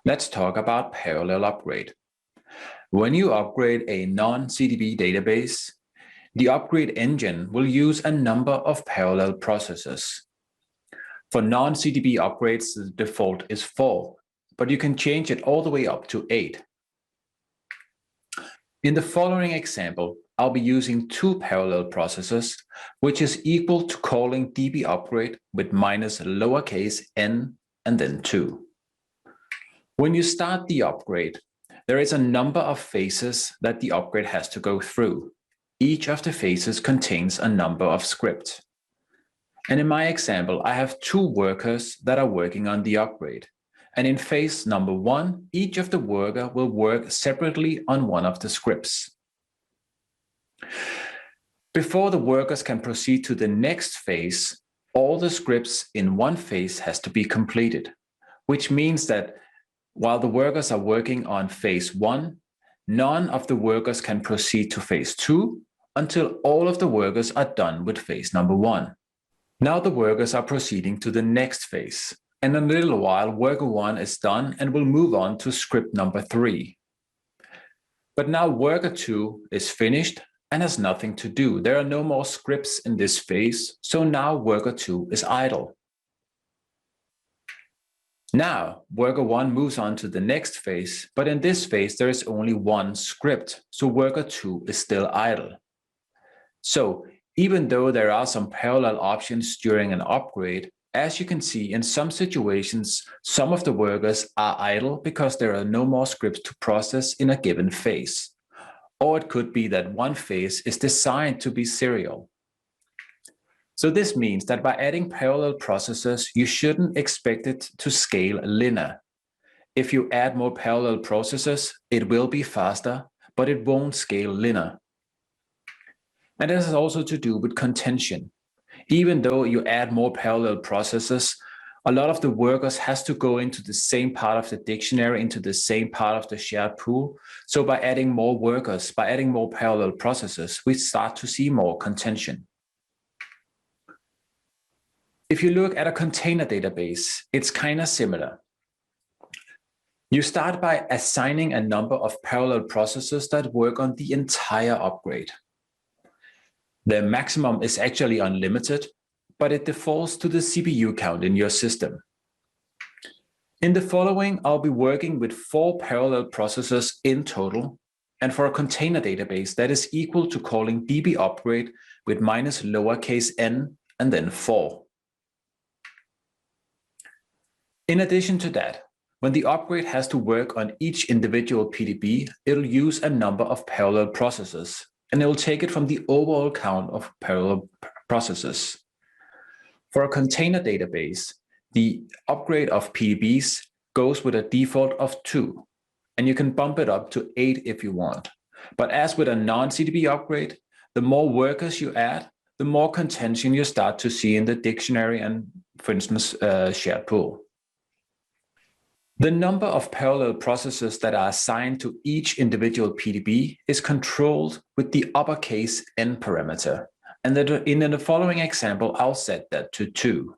Let's talk about parallel upgrade. When you upgrade a non-CDB database, the upgrade engine will use a number of parallel processes. For non-CDB upgrades, the default is 4, but you can change it all the way up to 8. In the following example, I'll be using 2 parallel processes, which is equal to calling db upgrade with minus lowercase n and then 2. When you start the upgrade, there is a number of phases that the upgrade has to go through. Each of the phases contains a number of scripts. And in my example, I have 2 workers that are working on the upgrade. And in phase number 1, each of the worker will work separately on one of the scripts. Before the workers can proceed to the next phase, all the scripts in one phase has to be completed, which means that while the workers are working on phase 1, none of the workers can proceed to phase 2 until all of the workers are done with phase number 1. Now the workers are proceeding to the next phase. And in a little while, worker 1 is done and will move on to script number 3. But now worker 2 is finished and has nothing to do. There are no more scripts in this phase, so now worker 2 is idle. Now, worker 1 moves on to the next phase, but in this phase there is only one script, so worker 2 is still idle. So, even though there are some parallel options during an upgrade, as you can see, in some situations, some of the workers are idle because there are no more scripts to process in a given phase. Or it could be that one phase is designed to be serial. So this means that by adding parallel processes, you shouldn't expect it to scale linear. If you add more parallel processes, it will be faster, but it won't scale linear. And this is also to do with contention. Even though you add more parallel processes, a lot of the workers has to go into the same part of the dictionary, into the same part of the shared pool. So by adding more workers, by adding more parallel processes, we start to see more contention. If you look at a container database, it's kind of similar. You start by assigning a number of parallel processes that work on the entire upgrade. The maximum is actually unlimited, but it defaults to the CPU count in your system. In the following, I'll be working with 4 parallel processes in total, and for a container database, that is equal to calling db upgrade with minus lowercase n and then 4. In addition to that, when the upgrade has to work on each individual PDB, it'll use a number of parallel processes, and it will take it from the overall count of parallel processes. For a container database, the upgrade of PDBs goes with a default of 2, and you can bump it up to 8 if you want. But as with a non-CDB upgrade, the more workers you add, the more contention you start to see in the dictionary and, for instance, shared pool. The number of parallel processes that are assigned to each individual PDB is controlled with the uppercase n parameter. And in the following example, I'll set that to 2.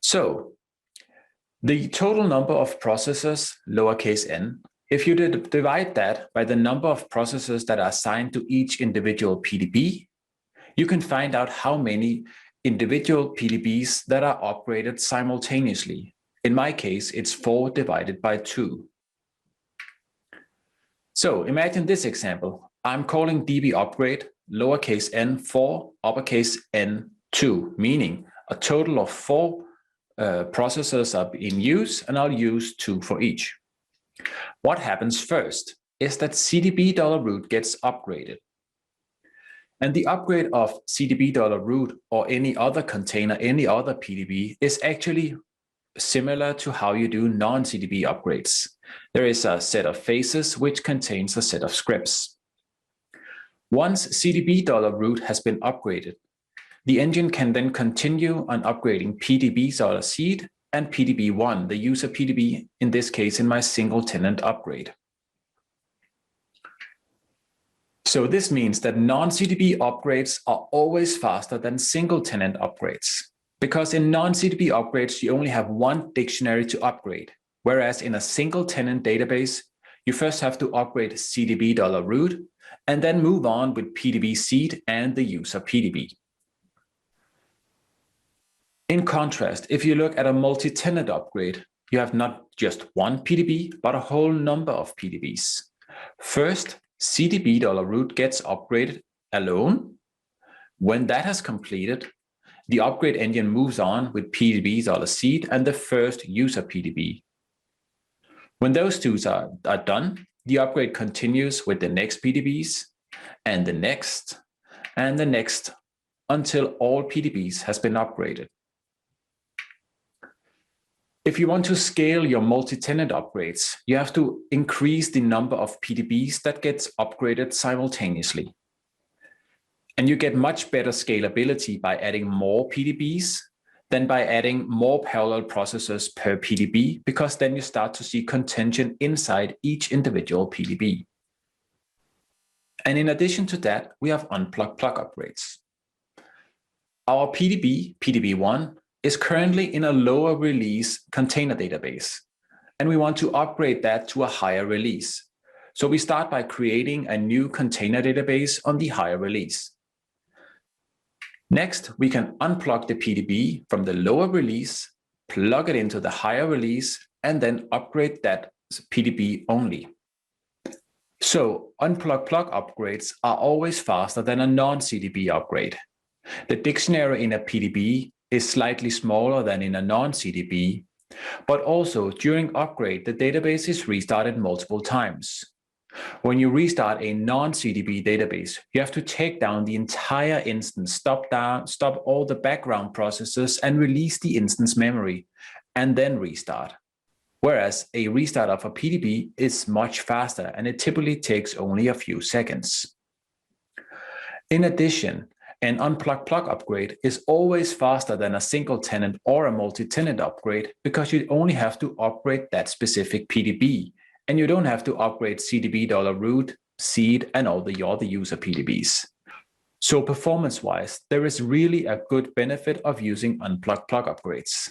So the total number of processes, lowercase n, if you divide that by the number of processes that are assigned to each individual PDB, you can find out how many individual PDBs that are upgraded simultaneously. In my case, it's 4 divided by 2. So imagine this example. I'm calling db upgrade, lowercase n 4, uppercase n 2, meaning a total of 4 processors are in use, and I'll use 2 for each. What happens first is that cdb$root gets upgraded. And the upgrade of cdb$root or any other container, any other PDB is actually similar to how you do non-CDB upgrades. There is a set of phases which contains a set of scripts. Once cdb$root has been upgraded, the engine can then continue on upgrading pdb$seed and pdb1, the user PDB, in this case in my single tenant upgrade. So this means that non-CDB upgrades are always faster than single tenant upgrades. Because in non-CDB upgrades, you only have one dictionary to upgrade. whereas in a single tenant database, you first have to upgrade CDB $root and then move on with PDB seed and the user PDB. In contrast, if you look at a multi-tenant upgrade, you have not just one PDB, but a whole number of PDBs. First, CDB $root gets upgraded alone. When that has completed, the upgrade engine moves on with PDB $seed and the first user PDB. When those two are done, the upgrade continues with the next PDBs and the next until all PDBs has been upgraded. If you want to scale your multi-tenant upgrades, you have to increase the number of PDBs that gets upgraded simultaneously. And you get much better scalability by adding more PDBs than by adding more parallel processors per PDB, because then you start to see contention inside each individual PDB. And in addition to that, we have unplugged plug upgrades. Our PDB, PDB1, is currently in a lower release container database, and we want to upgrade that to a higher release. So we start by creating a new container database on the higher release. Next, we can unplug the PDB from the lower release, plug it into the higher release, and then upgrade that PDB only. So unplugged plug upgrades are always faster than a non-CDB upgrade. The dictionary in a PDB is slightly smaller than in a non-CDB, but also during upgrade, the database is restarted multiple times. When you restart a non-CDB database, you have to take down the entire instance, stop all the background processes and release the instance memory, and then restart. Whereas a restart of a PDB is much faster and it typically takes only a few seconds. In addition, an unplugged plug upgrade is always faster than a single tenant or a multi-tenant upgrade because you only have to upgrade that specific PDB, and you don't have to upgrade CDB $root, seed, and all the other user PDBs. So performance-wise, there is really a good benefit of using unplugged plug upgrades.